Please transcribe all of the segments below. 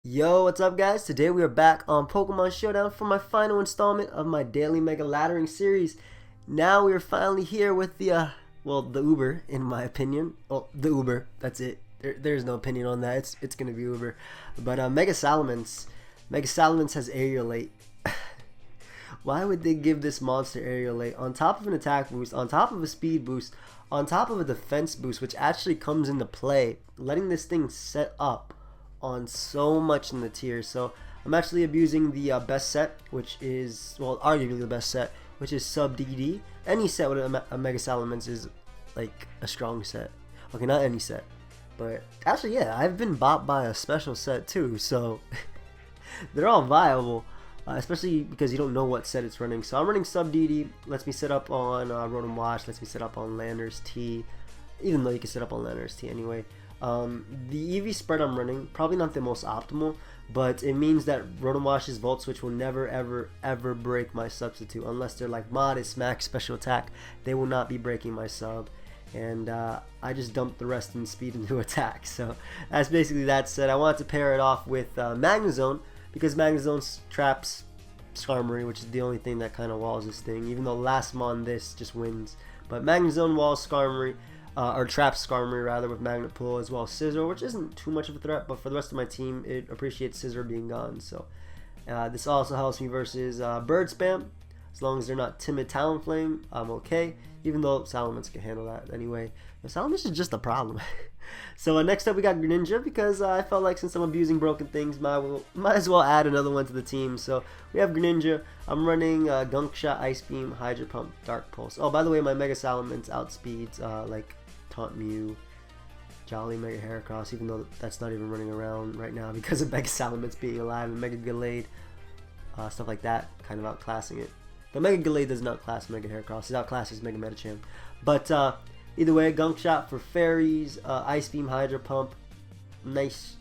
Yo, what's up guys? Today we are back on Pokemon Showdown for my final installment of my daily Mega Laddering series. Now we are finally here with the Uber, in my opinion. Oh, the Uber, that's it. There's no opinion on that. It's gonna be Uber. But Mega Salamence. Mega Salamence has Aerialate. Why would they give this monster Aerialate on top of an attack boost, on top of a speed boost, on top of a defense boost, which actually comes into play, letting this thing set up on so much in the tier. So I'm actually abusing the best set, which is, well, arguably the best set, which is sub DD. Any set with a Mega Salamence is like a strong set. Okay, not any set, but actually, yeah, I've been bought by a special set too, so they're all viable, especially because you don't know what set it's running. So I'm running sub DD, lets me set up on Rotom Wash, lets me set up on Landers T, even though you can set up on Landers T anyway. The EV spread I'm running, probably not the most optimal, but it means that Rotom Wash's Volt Switch will never ever break my substitute unless they're like modest max special attack. They will not be breaking my sub, and I just dumped the rest in speed into attack. So that's basically that said. I wanted to pair it off with Magnezone because Magnezone traps Skarmory, which is the only thing that kind of walls this thing, even though last mon this just wins. But Magnezone walls Skarmory. Or traps Skarmory rather with Magnet Pull, as well as Scissor, which isn't too much of a threat, but for the rest of my team it appreciates Scissor being gone. So this also helps me versus Bird Spam. As long as they're not Timid Talonflame, I'm okay, even though Salamence can handle that anyway. Salamence is just a problem. So next up we got Greninja, because I felt like since I'm abusing broken things, might as well add another one to the team. So we have Greninja. I'm running Gunk Shot, Ice Beam, Hydro Pump, Dark Pulse. Oh, by the way, my Mega Salamence outspeeds like Taunt Mew, Jolly, Mega Heracross, even though that's not even running around right now because of Mega Salamence being alive, and Mega Gallade, stuff like that, kind of outclassing it. But Mega Gallade does not outclass Mega Heracross, it outclasses Mega Medicham. But either way, Gunk Shot for Fairies, Ice Beam, Hydro Pump, nice,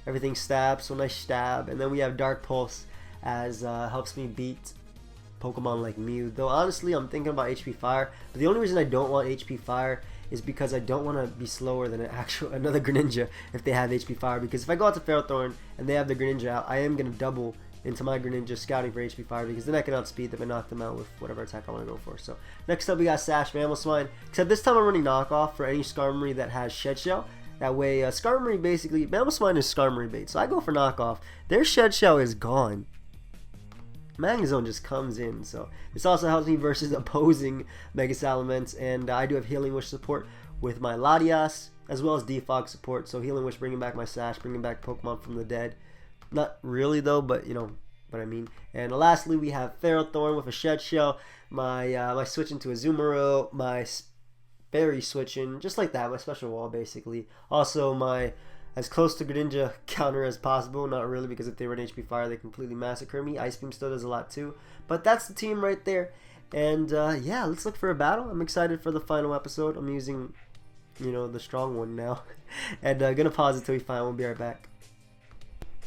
everything stab, so nice stab. And then we have Dark Pulse as helps me beat Pokemon like Mew, though honestly I'm thinking about HP Fire, but the only reason I don't want HP Fire is because I don't want to be slower than another Greninja if they have HP Fire, because if I go out to Ferrothorn and they have the Greninja out, I am going to double into my Greninja scouting for HP Fire, because then I can outspeed them and knock them out with whatever attack I want to go for. So next up we got Sash Mamoswine, except this time I'm running knockoff for any Skarmory that has Shed Shell. That way Skarmory basically, Mamoswine is Skarmory bait, so I go for knockoff. Their Shed Shell is gone. Magnezone just comes in, so this also helps me versus opposing Mega Salamence, and I do have Healing Wish support with my Latias, as well as Defog support. So Healing Wish bringing back my Sash, bringing back Pokemon from the dead. Not really though, but you know what I mean. And lastly, we have Ferrothorn with a Shed Shell, my switch into a Azumarill, my Berry switching, just like that, my special wall basically. Also my as close to Greninja counter as possible. Not really, because if they run HP Fire, they completely massacre me. Ice Beam still does a lot too. But that's the team right there. And yeah, let's look for a battle. I'm excited for the final episode. I'm using, you know, the strong one now. And gonna pause it till we find. We'll be right back.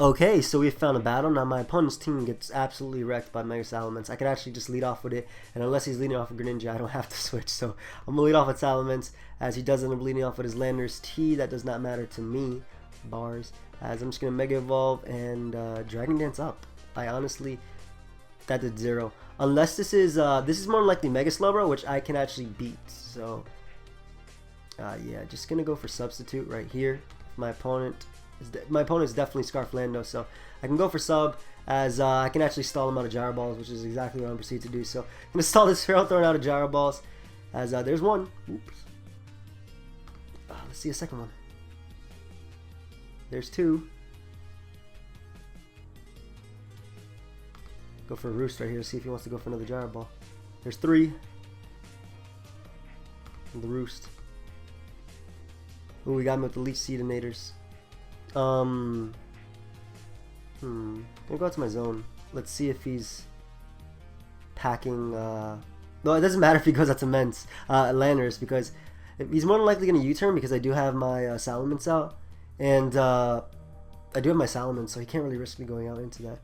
Okay, so we found a battle. Now my opponent's team gets absolutely wrecked by Mega Salamence. I could actually just lead off with it, and unless he's leading off with Greninja, I don't have to switch. So I'm gonna lead off with Salamence, as he does end up leading off with his Landers T. That does not matter to me. Bars, as I'm just gonna Mega Evolve and Dragon Dance up. I honestly, that did 0. Unless this is more likely Mega Slowbro, which I can actually beat. So yeah, just gonna go for substitute right here. My opponent's definitely Scarflando, so I can go for sub, as I can actually stall him out of Gyro Balls, which is exactly what I'm proceeding to do. So I'm gonna stall this Ferrothorn out of Gyro Balls, as there's one. Oops. Let's see a second one. There's 2. Go for a Roost right here, see if he wants to go for another Gyro Ball. There's 3. And the Roost. Ooh, we got him with the Leech Seedinators. Gonna go out to my zone. Let's see if he's packing. No, it doesn't matter if he goes out to Landers, because he's more than likely gonna U-turn, because I do have my Salamence out. And I do have my Salamence, so he can't really risk me going out into that.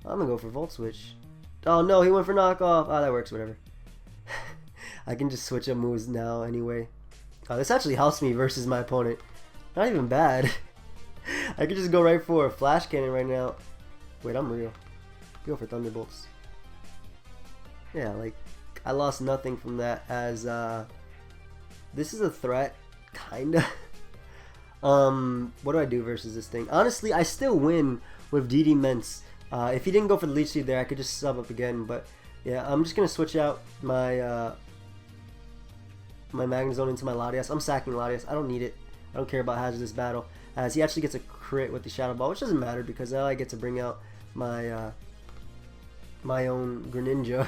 I'm gonna go for Volt Switch. Oh no, he went for knockoff. Oh, that works, whatever. I can just switch up moves now anyway. This actually helps me versus my opponent. Not even bad. I could just go right for a flash cannon right now. Wait, I'm real. Go for thunderbolts. Yeah, like I lost nothing from that, as this is a threat, kinda. What do I do versus this thing? Honestly, I still win with DD Mence. If he didn't go for the leech seed there, I could just sub up again. But yeah, I'm just gonna switch out my my Magnezone into my Latias. I'm sacking Latias. I don't need it. I don't care about hazardous battle, as he actually gets a crit with the Shadow Ball, which doesn't matter because now I get to bring out my my own Greninja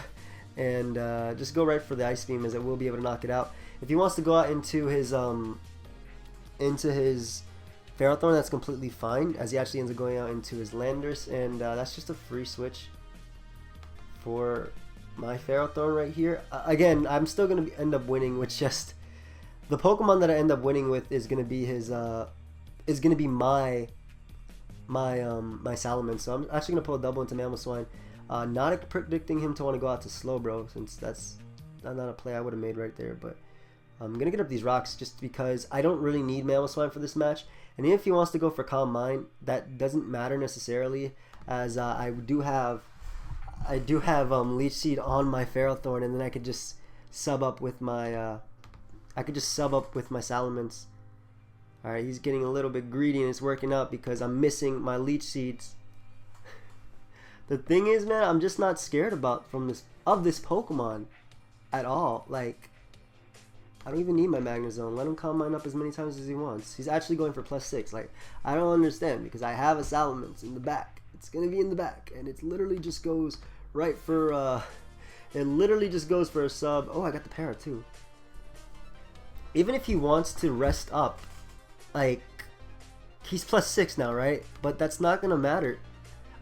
and just go right for the Ice Beam, as it will be able to knock it out. If he wants to go out into his Ferrothorn, that's completely fine, as he actually ends up going out into his Landorus, and that's just a free switch for my Ferrothorn right here. Again, I'm still going to end up winning with just the Pokemon that I end up winning with is going to be his my Salamence. So I'm actually going to pull a double into Mamoswine. Not predicting him to want to go out to Slowbro, since that's not a play I would have made right there, but I'm going to get up these rocks just because I don't really need Mamoswine for this match. And even if he wants to go for Calm Mind, that doesn't matter necessarily, as I do have Leech Seed on my Ferrothorn, and then I could just sub up with my Salamence. Alright, he's getting a little bit greedy, and it's working out because I'm missing my Leech Seeds. The thing is, man, I'm just not scared of this Pokemon at all. Like, I don't even need my Magnezone. Let him Calm Mind up as many times as he wants. He's actually going for +6. Like, I don't understand, because I have a Salamence in the back. It's gonna be in the back, and it literally just goes right for it literally just goes for a sub. Oh, I got the para too. Even if he wants to rest up, like, he's +6 now, right? But that's not gonna matter.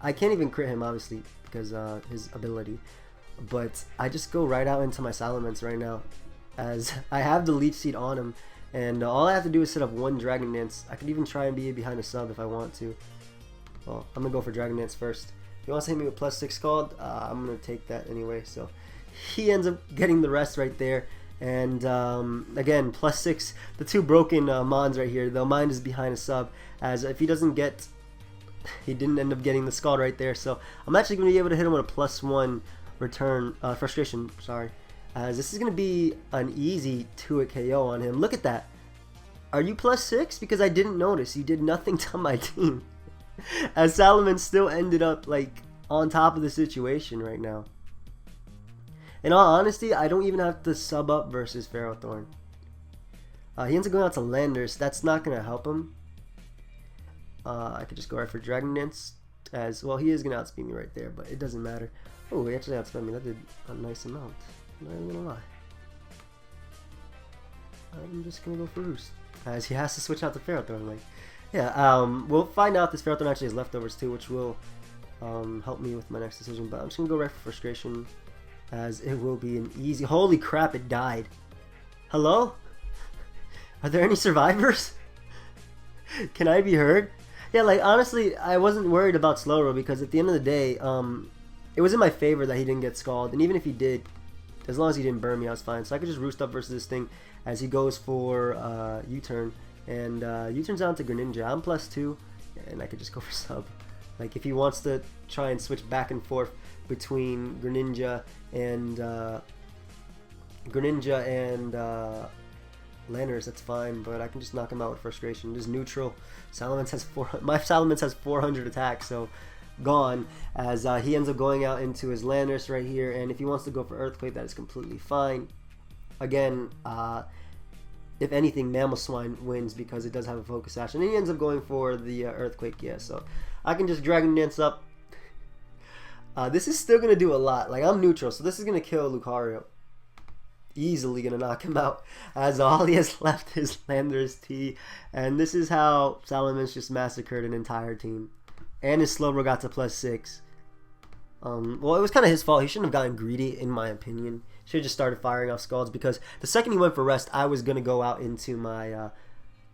I can't even crit him, obviously, because his ability. But I just go right out into my Salamence right now, as I have the Leech Seed on him, and all I have to do is set up one Dragon Dance. I could even try and be behind a sub if I want to. Well, I'm gonna go for Dragon Dance first. If he wants to hit me with +6 Scald, I'm gonna take that anyway. So he ends up getting the rest right there. And again, +6. The two broken Mons right here. The Mind is behind a sub, as if he doesn't get, he didn't end up getting the Scald right there. So I'm actually gonna be able to hit him with a +1 return frustration. Sorry, as this is gonna be an easy 2-hit KO on him. Look at that. Are you +6? Because I didn't notice. You did nothing to my team. As Salamence still ended up like on top of the situation right now. In all honesty, I don't even have to sub up versus Ferrothorn. He ends up going out to Landorus. That's not going to help him. I could just go right for Dragon Dance. As well, he is going to outspeed me right there, but it doesn't matter. Oh, he actually outsped me. That did a nice amount. I'm not even going to lie. I'm just going to go for Roost, as he has to switch out to Ferrothorn. Like, yeah, we'll find out this Ferrothorn actually has leftovers too, which will help me with my next decision. But I'm just going to go right for Frustration, as it will be an easy... Holy crap, it died. Hello? Are there any survivors? Can I be heard? Yeah, like, honestly, I wasn't worried about Slowro, because at the end of the day, it was in my favor that he didn't get Scald. And even if he did, as long as he didn't burn me, I was fine. So I could just Roost up versus this thing, as he goes for U-turn. And U-turns out to Greninja. I'm +2, and I could just go for sub. Like, if he wants to try and switch back and forth between Greninja and Landorus, that's fine. But I can just knock him out with Frustration. Just neutral. Salamence has my Salamence has 400 attack, so gone. As he ends up going out into his Landorus right here, and if he wants to go for Earthquake, that is completely fine. Again, if anything, Mamoswine wins because it does have a Focus Sash, and he ends up going for the Earthquake. Yeah, so I can just Dragon Dance up. This is still gonna do a lot. Like, I'm neutral, so this is gonna kill Lucario. Easily gonna knock him out, as all he has left is Landorus T, and this is how Salamence just massacred an entire team. And his Slowbro got to +6. Well, it was kind of his fault. He shouldn't have gotten greedy, in my opinion. Should have just started firing off Scalds, because the second he went for rest, I was gonna go out into my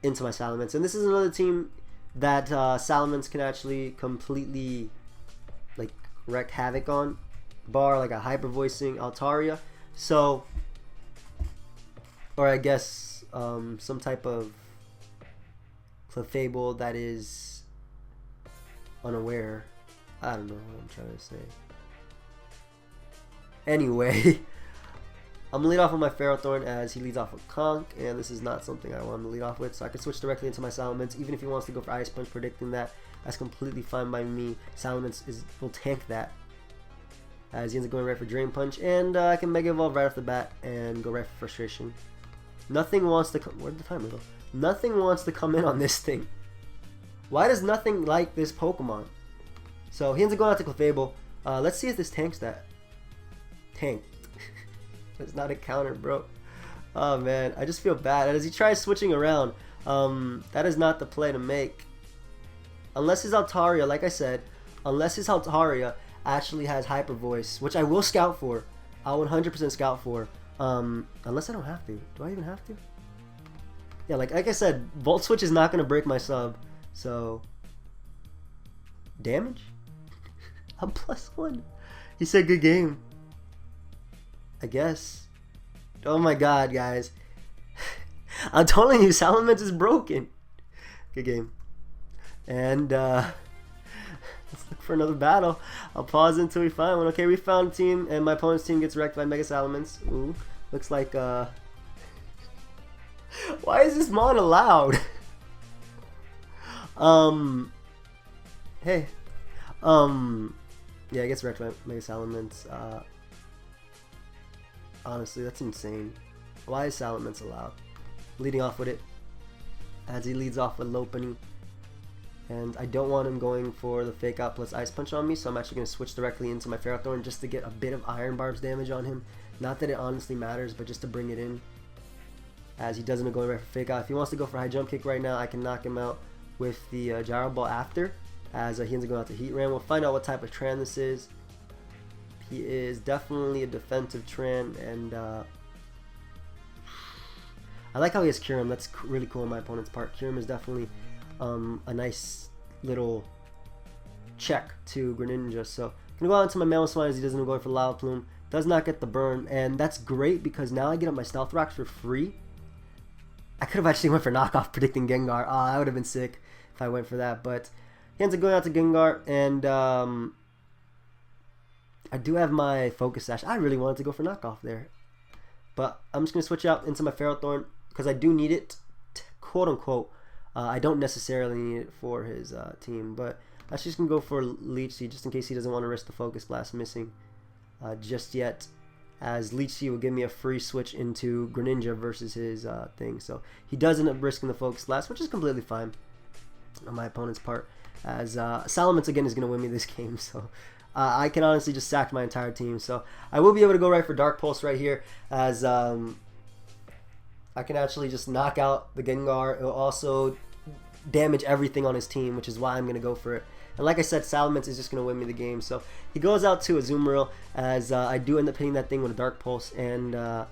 Salamence. And this is another team that Salamence can actually completely like wreak havoc on, bar like a hyper voicing Altaria. So, or I guess some type of Clefable that is unaware. I don't know what I'm trying to say. Anyway, I'm gonna lead off with my Ferrothorn as he leads off with Conk, and this is not something I want him to lead off with, so I can switch directly into my Salamence. Even if he wants to go for Ice Punch, predicting that's completely fine by me. Salamence will tank that, as he ends up going right for Drain Punch, and I can Mega Evolve right off the bat and go right for Frustration. Nothing wants to come. Where did the timer go? Nothing wants to come in on this thing. Why does nothing like this Pokemon? So he ends up going out to Clefable. Let's see if this tanks that. Tank. It's not a counter, bro. Oh man, I just feel bad. As he tries switching around, that is not the play to make. Unless his Altaria, like I said, unless his Altaria actually has Hyper Voice, which I will scout for. I'll 100% scout for. Unless I don't have to. Do I even have to? Yeah, like I said, Volt Switch is not going to break my sub. So, damage? I'm +1. He said good game. I guess. Oh my god, guys. I'm telling you, Salamence is broken. Good game. And, let's look for another battle. I'll pause until we find one. Okay, we found a team, and my opponent's team gets wrecked by Mega Salamence. Ooh, looks like, why is this mon allowed? Hey. Yeah, it gets wrecked by Mega Salamence. Honestly, that's insane. Why is Salamence allowed? Leading off with it, as he leads off with Lopunny. And I don't want him going for the Fake Out plus Ice Punch on me, so I'm actually going to switch directly into my Ferrothorn just to get a bit of Iron Barbs damage on him. Not that it honestly matters, but just to bring it in. As he doesn't go right for Fake Out. If he wants to go for High Jump Kick right now, I can knock him out with the Gyro Ball after. As he ends up going out to Heat Ram. We'll find out what type of Tran this is. He is definitely a defensive Tran, and I like how he has Kyurem. That's really cool on my opponent's part. Kyurem is definitely a nice little check to Greninja. So I'm gonna go out into my Mamoswine as he doesn't go for Lava Plume. Does not get the burn, and that's great because now I get up my Stealth Rocks for free. I could have actually went for knockoff predicting Gengar. That would have been sick if I went for that, but he ends up going out to Gengar, and I do have my Focus Sash. I really wanted to go for knockoff there, but I'm just going to switch out into my Ferrothorn because I do need it, quote unquote. I don't necessarily need it for his team, but I'm just going to go for Leech Seed just in case he doesn't want to risk the Focus Blast missing just yet, as Leech Seed will give me a free switch into Greninja versus his thing. So he does end up risking the Focus Blast, which is completely fine on my opponent's part, as Salamence again is going to win me this game. So I can honestly just sack my entire team. So I will be able to go right for Dark Pulse right here, as I can actually just knock out the Gengar. It will also damage everything on his team, which is why I'm going to go for it. And like I said, Salamence is just going to win me the game. So he goes out to Azumarill, as I do end up hitting that thing with a Dark Pulse. And I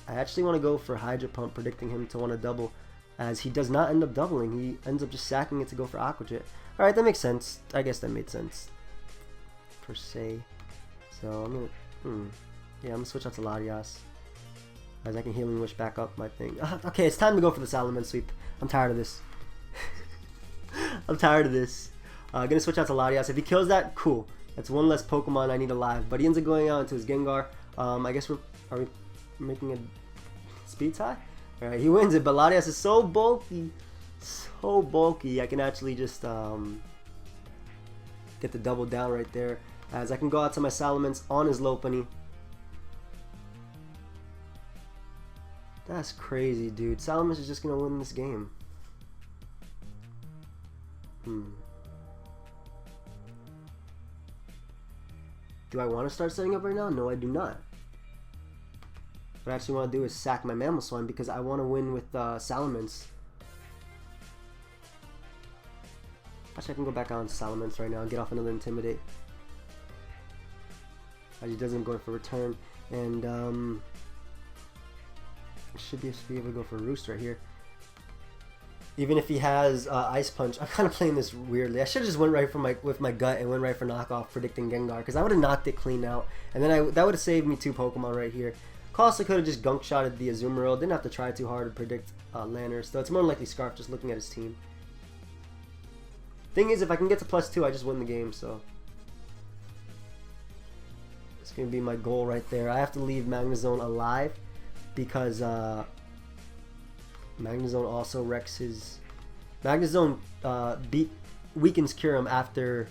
actually want to go for Hydro Pump, predicting him to want to double, as he does not end up doubling. He ends up just sacking it to go for Aqua Jet. Alright, that makes sense. I guess that made sense, per se. So I'm going to... yeah, I'm going to switch out to Latias, as I can Healing Wish back up my thing. Okay, it's time to go for the Salamence sweep. I'm tired of this. I'm tired of this. Gonna switch out to Latias. If he kills that, cool. That's one less Pokemon I need alive. But he ends up going out into his Gengar. I guess are we making a speed tie? Alright, he wins it, but Latias is so bulky. So bulky. I can actually just get the double down right there, as I can go out to my Salamence on his Lopunny. That's crazy, dude. Salamence is just gonna win this game. Do I want to start setting up right now? No, I do not. What I actually want to do is sack my Mamoswine because I want to win with Salamence. Actually, I can go back on Salamence right now and get off another Intimidate. As he doesn't go for Return, and should be able to go for Roost right here. Even if he has Ice Punch, I'm kind of playing this weirdly. I should have just went right for with my gut and went right for knockoff, predicting Gengar, because I would have knocked it clean out, and then that would have saved me 2 Pokemon right here. Costa could have just gunk shotted the Azumarill. Didn't have to try too hard to predict Lanners, though it's more likely Scarf just looking at his team. Thing is, if I can get to +2, I just win the game, so it's gonna be my goal right there. I have to leave Magnezone alive because Magnezone also wrecks his... Magnezone weakens Kyurem after...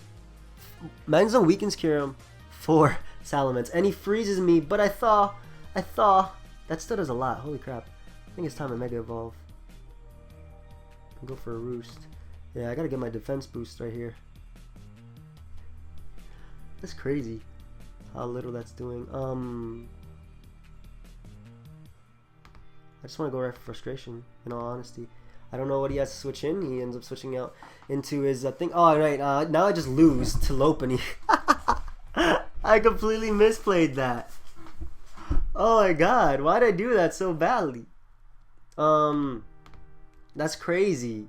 Magnezone weakens Kyurem for Salamence, and he freezes me, but I thought... That still does a lot, holy crap. I think it's time to Mega Evolve. Go for a Roost. Yeah, I gotta get my defense boost right here. That's crazy how little that's doing. I just want to go right for frustration, in all honesty. I don't know what he has to switch in. He ends up switching out into his thing. Oh, right. Now I just lose to Lopunny. I completely misplayed that. Oh my god. Why did I do that so badly? That's crazy.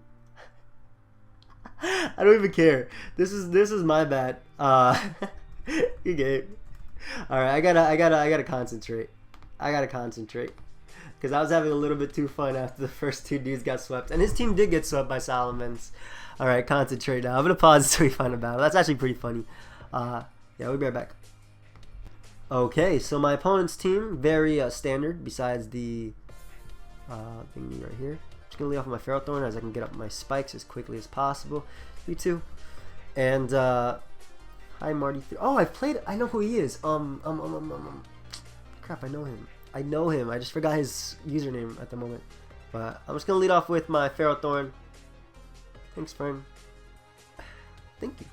I don't even care. This is my bad. Good game. Alright, I gotta concentrate. Because I was having a little bit too fun after the first two dudes got swept. And his team did get swept by Salamence. Alright, concentrate now. I'm going to pause until we find a battle. That's actually pretty funny. Yeah, we'll be right back. Okay, so my opponent's team, very standard, besides the thingy right here. Just going to lead off with my Ferrothorn as I can get up my spikes as quickly as possible. 3-2. And, hi Marty. Oh, I've played, I know who he is. Crap, I know him. I just forgot his username at the moment. But I'm just going to lead off with my Ferrothorn. Thanks, friend. Thank you.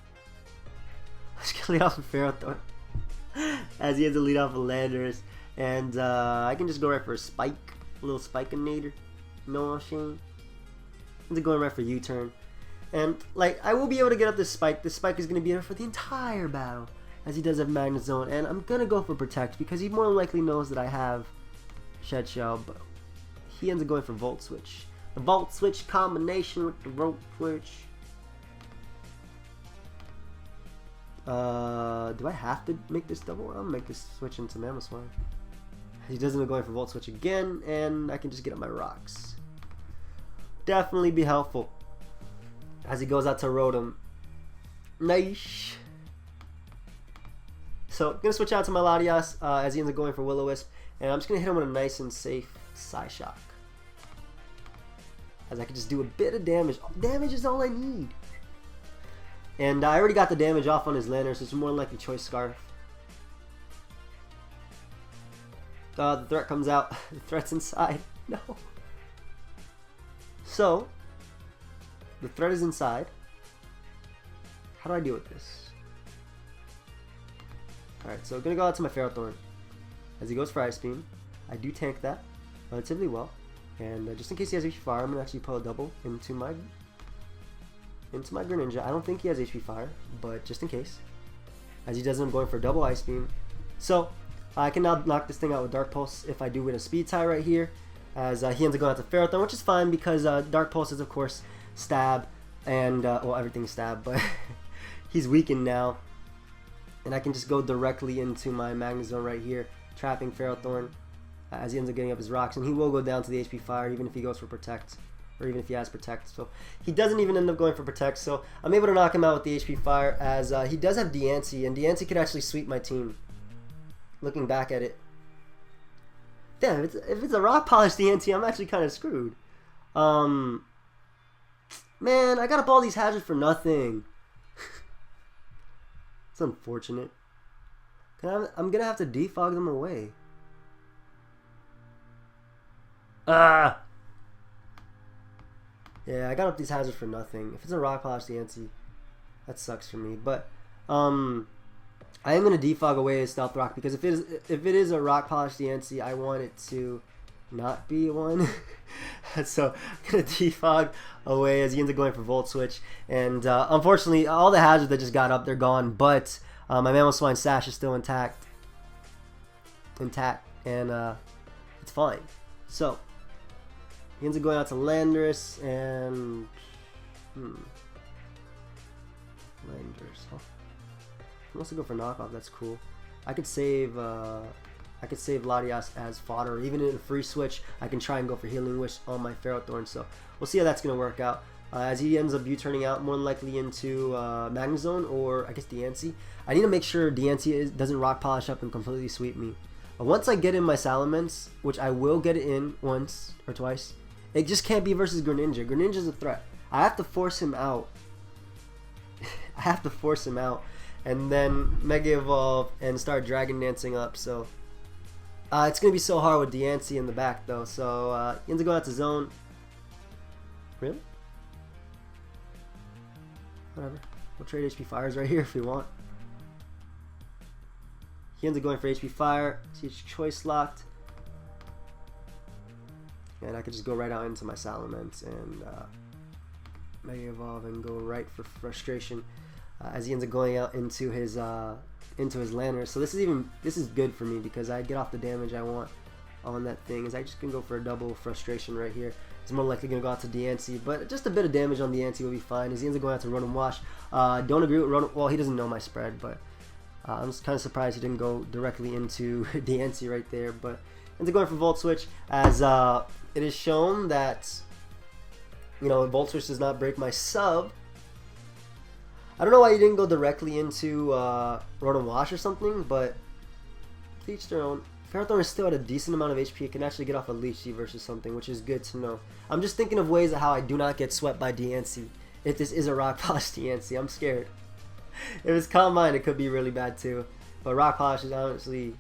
I'm just going to lead off with Ferrothorn. As he has to lead off with Landers. And I can just go right for a spike. A little Spikeinator. No shame. I'm going right for U-turn. And, like, I will be able to get up this Spike. This Spike is going to be there for the entire battle, as he does have Magnezone, and I'm gonna go for Protect because he more than likely knows that I have Shed Shell, but he ends up going for Volt Switch. The Volt Switch combination with the Volt Switch. Do I have to make this double? I'll make this switch into Mamoswine. He doesn't end up going for Volt Switch again, and I can just get up my rocks. Definitely be helpful as he goes out to Rotom. Nice. So, I'm going to switch out to my Latias as he ends up going for Will-O-Wisp. And I'm just going to hit him with a nice and safe Psyshock. As I can just do a bit of damage. Damage is all I need. And I already got the damage off on his Lantern, so it's more than likely Choice Scarf. The threat comes out. The threat's inside. No. So, the threat is inside. How do I deal with this? Alright, so I'm going to go out to my Ferrothorn. As he goes for Ice Beam, I do tank that relatively well. And just in case he has HP Fire, I'm going to actually pull a double into my Greninja. I don't think he has HP Fire, but just in case. As he does, I'm going for double Ice Beam. So, I can now knock this thing out with Dark Pulse if I do win a Speed tie right here. As he ends up going out to Ferrothorn, which is fine because Dark Pulse is, of course, Stab. And, well, everything's Stab, but he's weakened now. And I can just go directly into my Magnezone right here, trapping Ferrothorn as he ends up getting up his rocks. And he will go down to the HP Fire even if he goes for Protect, or even if he has Protect. So he doesn't even end up going for Protect. So I'm able to knock him out with the HP Fire as he does have Diancie, and Diancie could actually sweep my team. Looking back at it. Damn, if it's a Rock Polish Diancie, I'm actually kind of screwed. Man, I got up all these hazards for nothing. It's unfortunate. I'm gonna have to defog them away. Ah! Yeah, I got up these hazards for nothing. If it's a Rock Polish Diancie, that sucks for me. But I am gonna defog away his Stealth Rock because if it is a Rock Polish Diancie, I want it to not be one. So I'm gonna defog away as he ends up going for Volt Switch. And unfortunately, all the hazards that just got up, they're gone. But my Mamoswine Sash is still intact, and it's fine. So he ends up going out to Landorus and Landorus. Oh. He wants to go for knockoff. That's cool. I could save Latias as fodder, or even in a free switch, I can try and go for Healing Wish on my Ferrothorn. So we'll see how that's gonna work out. as he ends up U-turning out more than likely into Magnezone or I guess Diancie. I need to make sure Diancie doesn't rock polish up and completely sweep me. Once I get in my Salamence, which I will get it in once or twice, it just can't be versus Greninja. Greninja's a threat. I have to force him out. I have to force him out and then Mega Evolve and start Dragon Dancing up. So it's going to be so hard with Diancie in the back though. So he ends up going out to zone. Really? Whatever. We'll trade HP Fires right here if we want. He ends up going for HP Fire. Teach Choice locked. And I could just go right out into my Salamence and Mega Evolve and go right for Frustration as he ends up going out into his Landorus. So this is good for me because I get off the damage I want on that thing. Is I just can go for a double Frustration right here. He's more likely going to go out to Diancie, but just a bit of damage on Diancie will be fine. As he ends up going out to Run and Wash. Don't agree with Run. Well, he doesn't know my spread, but I'm just kind of surprised he didn't go directly into Diancie right there. But ends up going for Volt Switch as it is shown that Volt Switch does not break my sub. I don't know why he didn't go directly into Run and Wash or something, but to each their own. Ferrothorn is still at a decent amount of HP. It can actually get off a Leechy versus something, which is good to know. I'm just thinking of ways of how I do not get swept by Diancie. If this is a Rock Polish Diancie, I'm scared. If it's Calm Mind, it could be really bad too. But Rock Polish is honestly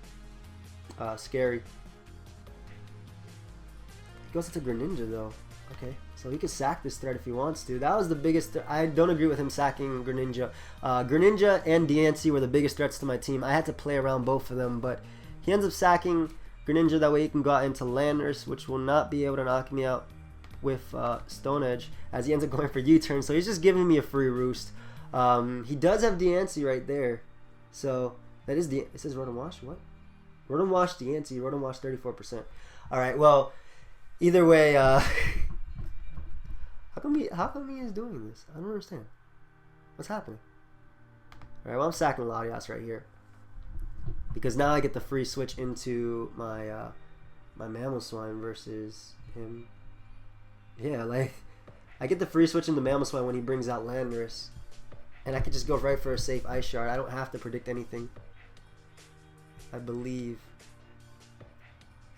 scary. He goes into Greninja though. Okay, so he can sack this threat if he wants to. That was the biggest. I don't agree with him sacking Greninja. Greninja and Diancie were the biggest threats to my team. I had to play around both of them, but he ends up sacking Greninja. That way he can go out into Landorus, which will not be able to knock me out with Stone Edge, as he ends up going for U-turn. So he's just giving me a free roost. He does have Diancie right there. So that is it says Run and Wash. What? Run and Wash Diancie. Run and Wash 34%. Alright, well, either way, how come he is doing this? I don't understand. What's happening? Alright, well, I'm sacking Latias right here, because now I get the free switch into my my Mamoswine versus him. Yeah, like I get the free switch into Mamoswine when he brings out Landorus, and I could just go right for a safe Ice Shard. I don't have to predict anything, I believe.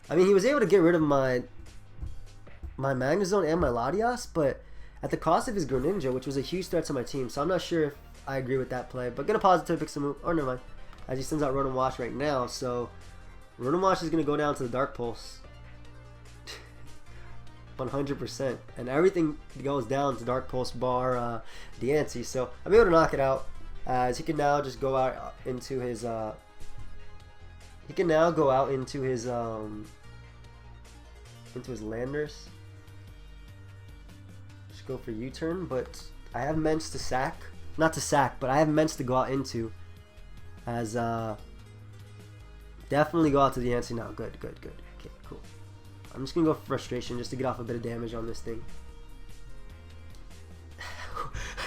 I mean, he was able to get rid of my Magnezone and my Latias, but at the cost of his Greninja, which was a huge threat to my team. So I'm not sure if I agree with that play, but gonna pause it to pick some move. Or never mind, as he sends out Run and Wash right now. So Run and Wash is gonna go down to the Dark Pulse. 100%, and everything goes down to Dark Pulse bar Diancie. So I'm able to knock it out, as he can now just go out into his Landorus. Just go for U-turn, but I have Mence to sack. Not to sack, but I have Mence to go out into, as definitely go out to Diancie now. Good. Okay, cool. I'm just gonna go for Frustration just to get off a bit of damage on this thing.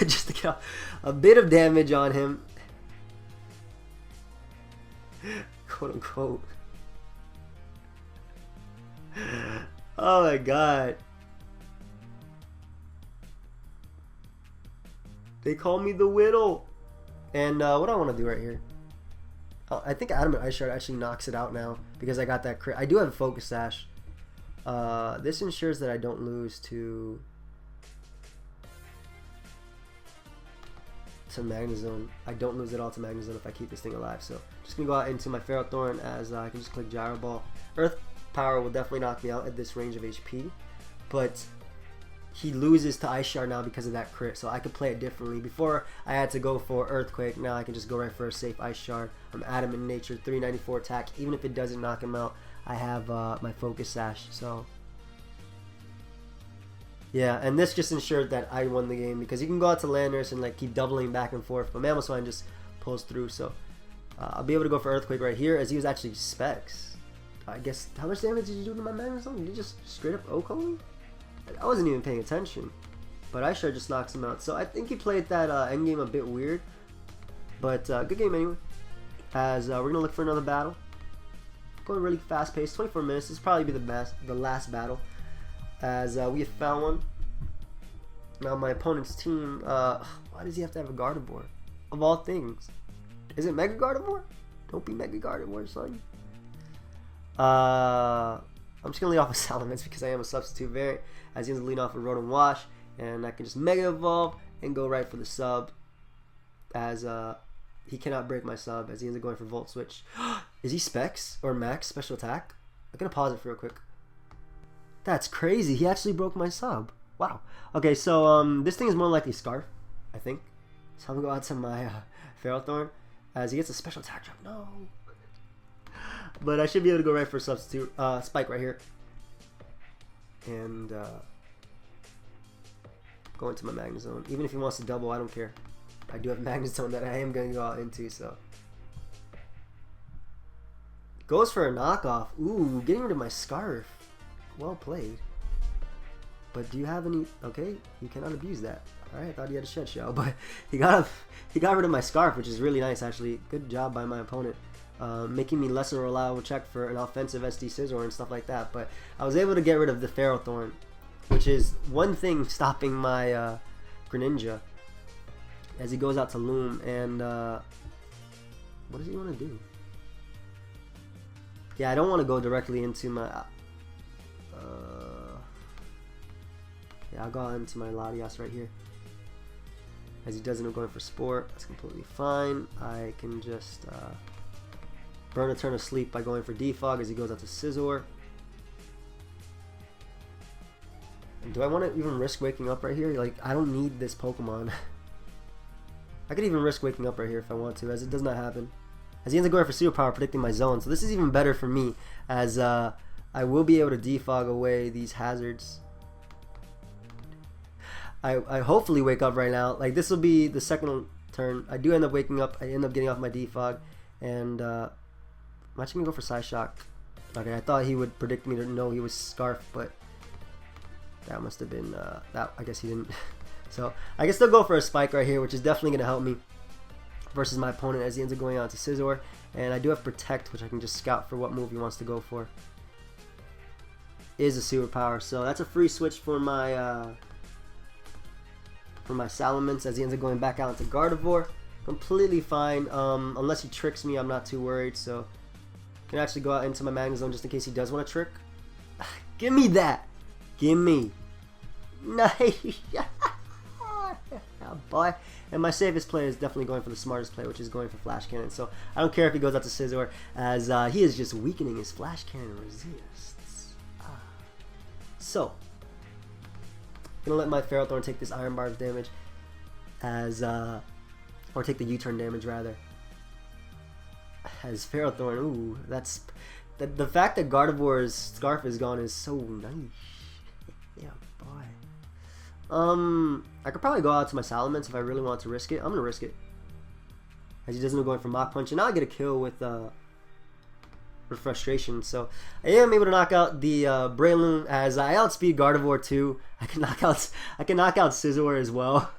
Just to get off a bit of damage on him. Quote unquote. Oh my god. They call me the Whittle. And what do I want to do right here? I think Adamant Ice Shard actually knocks it out now, because I got that crit. I do have a Focus Sash. This ensures that I don't lose to Magnezone. I don't lose at all to Magnezone if I keep this thing alive. So just gonna go out into my Ferrothorn, as I can just click Gyro Ball. Earth Power will definitely knock me out at this range of HP, but he loses to Ice Shard now because of that crit, so I could play it differently. Before I had to go for Earthquake, now I can just go right for a safe Ice Shard. I'm Adamant in nature, 394 attack. Even if it doesn't knock him out, I have my Focus Sash. So yeah, and this just ensured that I won the game, because you can go out to Landorus and like keep doubling back and forth, but Mamoswine just pulls through. So I'll be able to go for Earthquake right here, as he was actually Specs. I guess, how much damage did you do to my Magnezone? Did you just straight up OHKO me? I wasn't even paying attention, but Ice Shard just knocks him out. So I think he played that endgame a bit weird, but good game anyway. As we're gonna look for another battle. Going really fast paced, 24 minutes. This will probably be the last battle, as we have found one. Now my opponent's team, why does he have to have a Gardevoir? Of all things. Is it Mega Gardevoir? Don't be Mega Gardevoir, son. I'm just going to lead off with Salamence because I am a substitute variant. As he ends up leading off with Rotom Wash. And I can just Mega Evolve and go right for the sub. As he cannot break my sub as he ends up going for Volt Switch. Is he Specs or Max Special Attack? I'm going to pause it for real quick. That's crazy. He actually broke my sub. Wow. Okay, so this thing is more likely Scarf, I think. So I'm going to go out to my Ferrothorn as he gets a special attack drop. No. But I should be able to go right for a substitute. Spike right here. And go into my Magnezone. Even if he wants to double, I don't care. I do have Magnezone that I am going to go out into, so. Goes for a knockoff. Ooh, getting rid of my Scarf. Well played. But do you have any? Okay, you cannot abuse that. All right, I thought he had a Shed Shell, but he got rid of my Scarf, which is really nice actually. Good job by my opponent, making me less of a reliable check for an offensive SD Scizor and stuff like that. But I was able to get rid of the Ferrothorn, which is one thing stopping my Greninja as he goes out to Loom. And what does he want to do? Yeah, I don't want to go directly into my. Yeah, I'll go into my Latias right here. As he doesn't end up going for Sport, that's completely fine. I can just burn a turn of sleep by going for Defog as he goes out to Scizor. And do I want to even risk waking up right here? Like, I don't need this Pokemon. I could even risk waking up right here if I want to, as it does not happen. As he ends up going for Super Power, predicting my zone. So this is even better for me, as I will be able to defog away these hazards. I hopefully wake up right now. Like, this will be the second turn. I do end up waking up. I end up getting off my defog. And I'm actually going to go for Psyshock. Okay, I thought he would predict me to know he was Scarf, but that must have been, that I guess he didn't. So I can still go for a Spike right here, which is definitely going to help me versus my opponent as he ends up going out to Scizor. And I do have Protect, which I can just scout for what move he wants to go for. Is a Super Power, so that's a free switch for my Salamence as he ends up going back out into Gardevoir. Completely fine, unless he tricks me, I'm not too worried. So I can actually go out into my Magnezone just in case he does want to trick. Give me that, give me, nice. Oh, boy. And my safest play is definitely going for the smartest play, which is going for Flash Cannon. So I don't care if he goes out to Scizor, as he is just weakening his Flash Cannon resists. So gonna let my Ferrothorn take this Iron Barbs damage, as or take the U-turn damage rather. As Ferrothorn, ooh, that's the fact that Gardevoir's Scarf is gone is so nice. Yeah, boy. I could probably go out to my Salamence if I really want to risk it. I'm gonna risk it. As he doesn't go going for Mach Punch, and now I get a kill with Frustration. So I am able to knock out the Breloom as I outspeed Gardevoir too. I can knock out Scizor as well.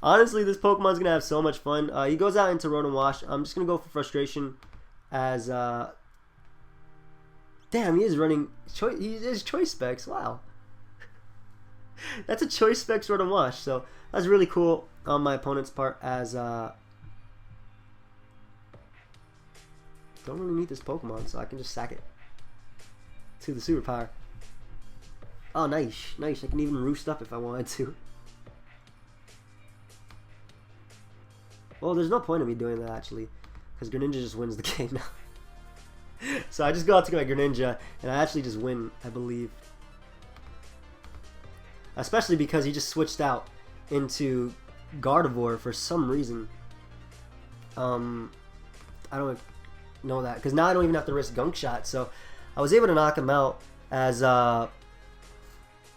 Honestly, this Pokemon's gonna have so much fun. He goes out into Rotom Wash. I'm just gonna go for Frustration as damn, he is running he is Choice Specs. Wow. That's a Choice Specs Rotom Wash, so that's really cool on my opponent's part, as don't really need this Pokemon, so I can just sack it to the Super Power. Oh, nice, nice. I can even roost up if I wanted to. Well, there's no point in me doing that actually, because Greninja just wins the game now. So I just go out to my Greninja, and I actually just win, I believe. Especially because he just switched out into Gardevoir for some reason. I don't know that, because now I don't even have to risk Gunk Shot. So I was able to knock him out, as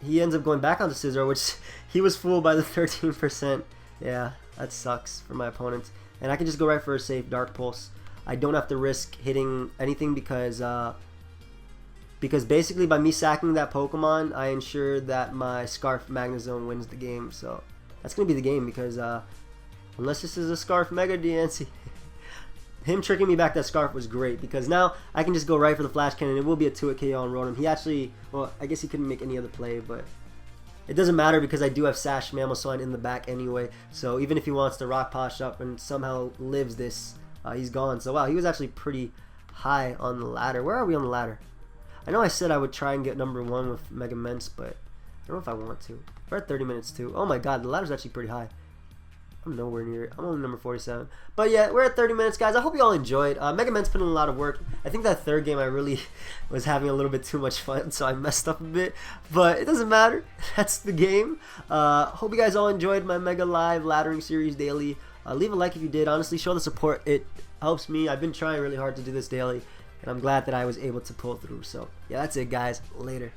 he ends up going back onto Scizor, which he was fooled by the 13%. Yeah, that sucks for my opponent. And I can just go right for a safe Dark Pulse. I don't have to risk hitting anything because basically by me sacking that Pokemon, I ensure that my Scarf Magnezone wins the game. So that's going to be the game, because unless this is a Scarf Mega DNC, him tricking me back that Scarf was great, because now I can just go right for the Flash Cannon. It will be a 2-hit KO on Rotom. He actually, well, I guess he couldn't make any other play, but it doesn't matter because I do have Sash Mamoswine in the back anyway. So even if he wants to rock Posh up and somehow lives this, he's gone. So wow, he was actually pretty high on the ladder. Where are we on the ladder? I know I said I would try and get number 1 with Mega Mence, but I don't know if I want to. We're at 30 minutes too. Oh my god, the ladder's actually pretty high. I'm nowhere near it. I'm only number 47. But yeah, we're at 30 minutes, guys. I hope you all enjoyed. Mega Mence put in a lot of work. I think that third game I really was having a little bit too much fun, so I messed up a bit. But it doesn't matter. That's the game. Hope you guys all enjoyed my Mega Live laddering series daily. Leave a like if you did. Honestly, show the support. It helps me. I've been trying really hard to do this daily, and I'm glad that I was able to pull through. So yeah, that's it, guys. Later.